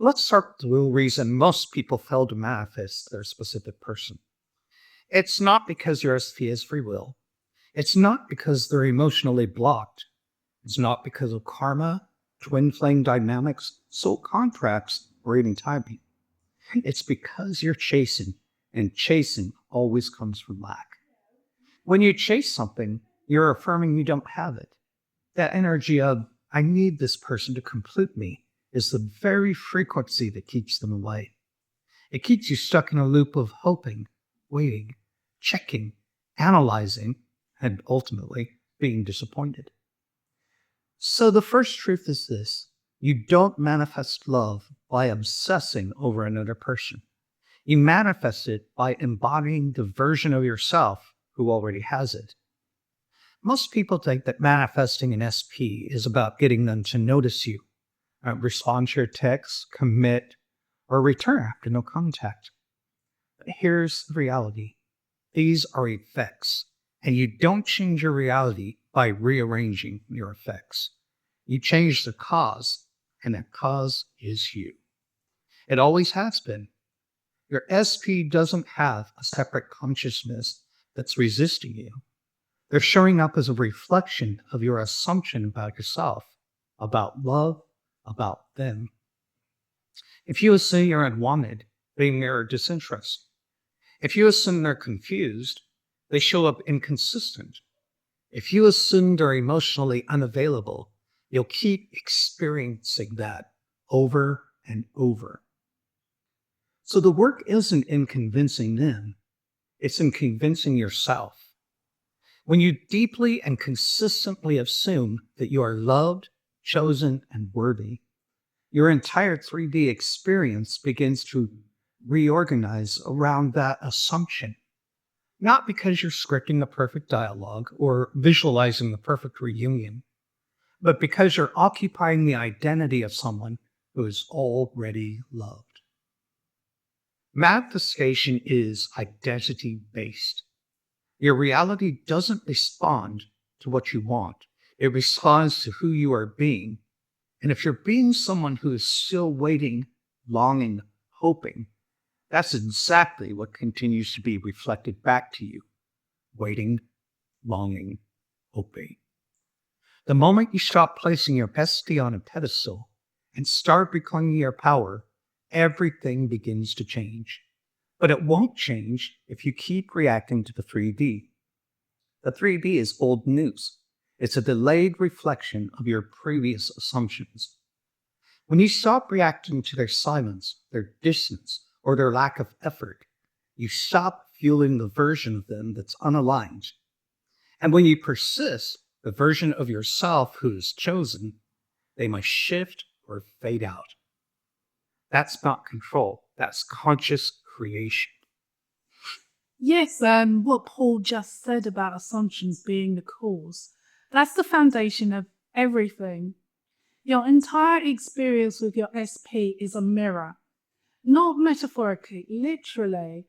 Let's start with the real reason most people fail to manifest their specific person. It's not because your SP has free will. It's not because they're emotionally blocked. It's not because of karma, twin flame dynamics, soul contracts, or even timing. It's because you're chasing, and chasing always comes from lack. When you chase something, you're affirming you don't have it. That energy of, I need this person to complete me, is the very frequency that keeps them away. It keeps you stuck in a loop of hoping, waiting, checking, analyzing, and ultimately being disappointed. So the first truth is this: you don't manifest love by obsessing over another person. You manifest it by embodying the version of yourself who already has it. Most people think that manifesting an SP is about getting them to notice you, respond to your texts, commit, or return after no contact. But here's the reality. These are effects, and you don't change your reality by rearranging your effects. You change the cause, and that cause is you. It always has been. Your SP doesn't have a separate consciousness that's resisting you. They're showing up as a reflection of your assumption about yourself, about love, about them. If you assume you're unwanted, they mirror disinterest. If you assume they're confused, they show up inconsistent. If you assume they're emotionally unavailable, you'll keep experiencing that over and over. So the work isn't in convincing them, it's in convincing yourself. When you deeply and consistently assume that you are loved, chosen, and worthy, your entire 3D experience begins to reorganize around that assumption. Not because you're scripting the perfect dialogue or visualizing the perfect reunion, but because you're occupying the identity of someone who is already loved. Manifestation is identity-based. Your reality doesn't respond to what you want. It responds to who you are being. And if you're being someone who is still waiting, longing, hoping, that's exactly what continues to be reflected back to you. Waiting, longing, hoping. The moment you stop placing your bestie on a pedestal and start reclaiming your power, everything begins to change. But it won't change if you keep reacting to the 3D. The 3D is old news. It's a delayed reflection of your previous assumptions. When you stop reacting to their silence, their distance, or their lack of effort, you stop fueling the version of them that's unaligned. And when you persist, the version of yourself who is chosen, they must shift or fade out. That's not control. That's conscious creation. Yes, what Paul just said about assumptions being the cause, that's the foundation of everything. Your entire experience with your SP is a mirror. Not metaphorically, literally.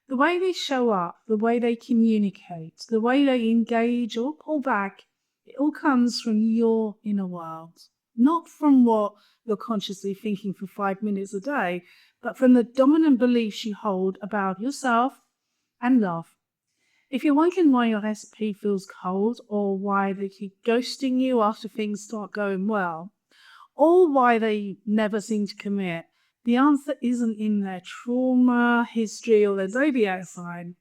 The way they show up, the way they communicate, the way they engage or pull back, it all comes from your inner world. Not from what you're consciously thinking for 5 minutes a day, but from the dominant beliefs you hold about yourself and love. If you're wondering why your SP feels cold, or why they keep ghosting you after things start going well, or why they never seem to commit, the answer isn't in their trauma, history, or their zodiac sign.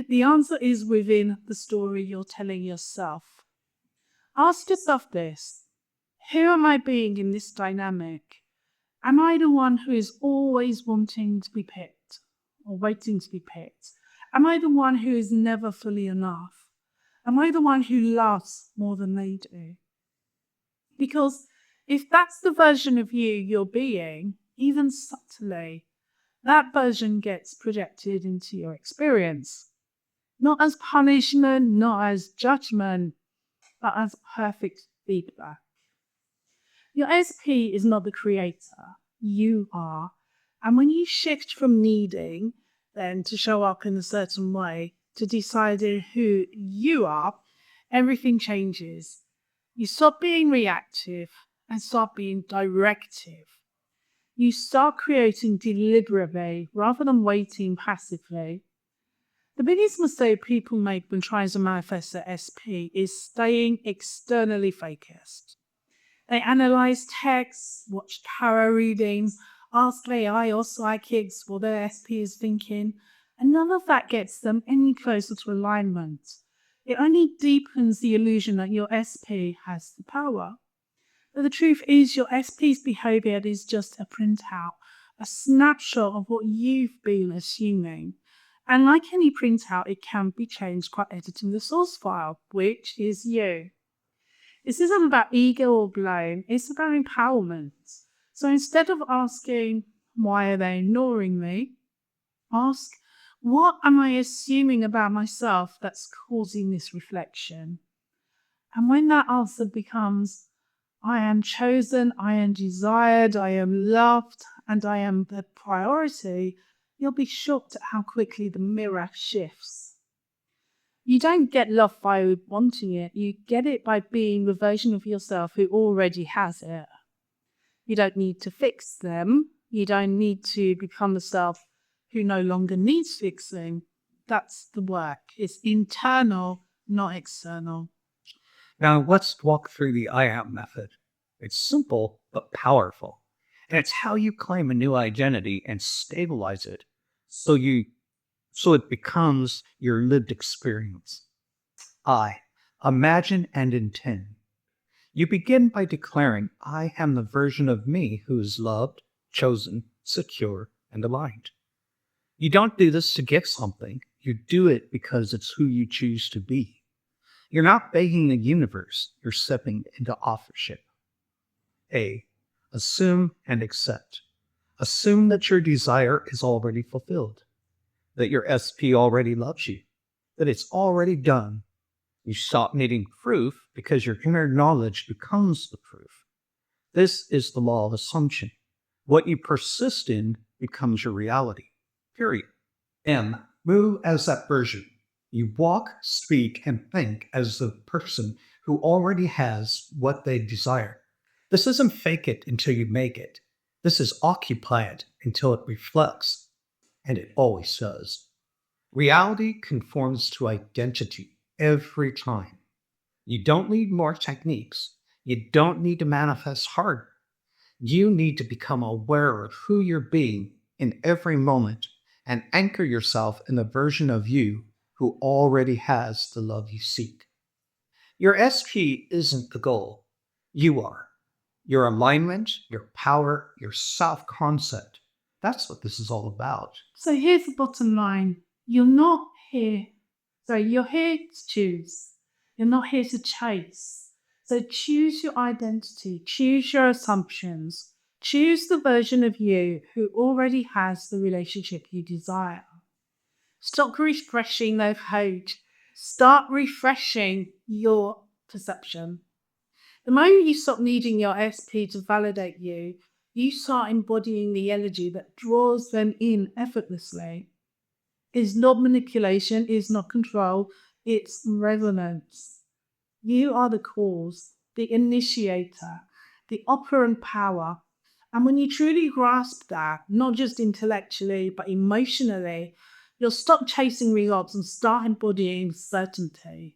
The answer is within the story you're telling yourself. Ask yourself this: who am I being in this dynamic? Am I the one who is always wanting to be picked or waiting to be picked? Am I the one who is never fully enough? Am I the one who loves more than they do? Because if that's the version of you're being, even subtly, that version gets projected into your experience. Not as punishment, not as judgment, but as perfect feedback. Your SP is not the creator. You are. And when you shift from needing then to show up in a certain way to deciding who you are, everything changes. You stop being reactive and start being directive. You start creating deliberately rather than waiting passively. The biggest mistake people make when trying to manifest their SP is staying externally focused. They analyze texts, watch tarot readings, ask AI or psychics what their SP is thinking, and none of that gets them any closer to alignment. It only deepens the illusion that your SP has the power. But the truth is, your SP's behavior is just a printout, a snapshot of what you've been assuming. And like any printout, it can be changed by editing the source file, which is you. This isn't about ego or blame, it's about empowerment. So instead of asking, why are they ignoring me? Ask, what am I assuming about myself that's causing this reflection? And when that answer becomes, I am chosen, I am desired, I am loved, and I am the priority, you'll be shocked at how quickly the mirror shifts. You don't get love by wanting it, you get it by being the version of yourself who already has it. You don't need to fix them, you don't need to become the self who no longer needs fixing. That's the work. It's internal, not external. Now, let's walk through the I am method. It's simple but powerful, and it's how you claim a new identity and stabilize it so it becomes your lived experience. I imagine and intend. You begin by declaring, I am the version of me who is loved, chosen, secure, and aligned. You don't do this to get something. You do it because it's who you choose to be. You're not begging the universe. You're stepping into authorship. A. Assume and accept. Assume that your desire is already fulfilled, that your SP already loves you, that it's already done. You stop needing proof because your inner knowledge becomes the proof. This is the law of assumption. What you persist in becomes your reality. Period. M. Move as that version. You walk, speak, and think as the person who already has what they desire. This isn't fake it until you make it. This is occupy it until it reflects. And it always does. Reality conforms to identity every time. You don't need more techniques. You don't need to manifest harder. You need to become aware of who you're being in every moment and anchor yourself in the version of you who already has the love you seek. Your SP isn't the goal. You are. Your alignment, your power, your self-concept. That's what this is all about. So here's the bottom line. You're here to choose. You're not here to chase. So choose your identity, choose your assumptions, choose the version of you who already has the relationship you desire. Stop refreshing their page. Start refreshing your perception. The moment you stop needing your SP to validate you, you start embodying the energy that draws them in effortlessly. It's not manipulation, it's not control, it's resonance. You are the cause, the initiator, the operant power. And when you truly grasp that, not just intellectually, but emotionally, you'll stop chasing results and start embodying certainty.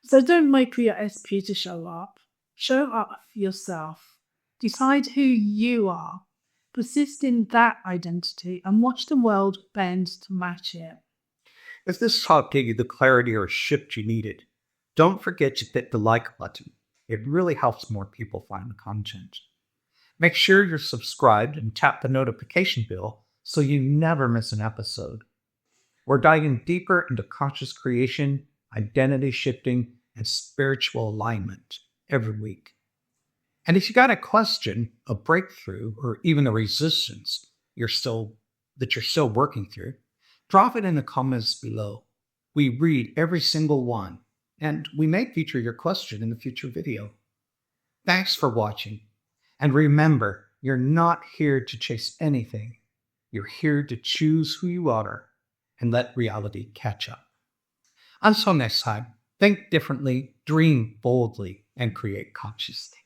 So don't wait for your SP to show up. Show up for yourself. Decide who you are. Persist in that identity and watch the world bend to match it. If this talk gave you the clarity or shift you needed, don't forget to hit the like button. It really helps more people find the content. Make sure you're subscribed and tap the notification bell so you never miss an episode. We're diving deeper into conscious creation, identity shifting, and spiritual alignment every week. And if you got a question, a breakthrough, or even a resistance you're still working through, drop it in the comments below. We read every single one, and we may feature your question in the future video. Thanks for watching. And remember, you're not here to chase anything. You're here to choose who you are and let reality catch up. Until next time, think differently, dream boldly, and create consciously.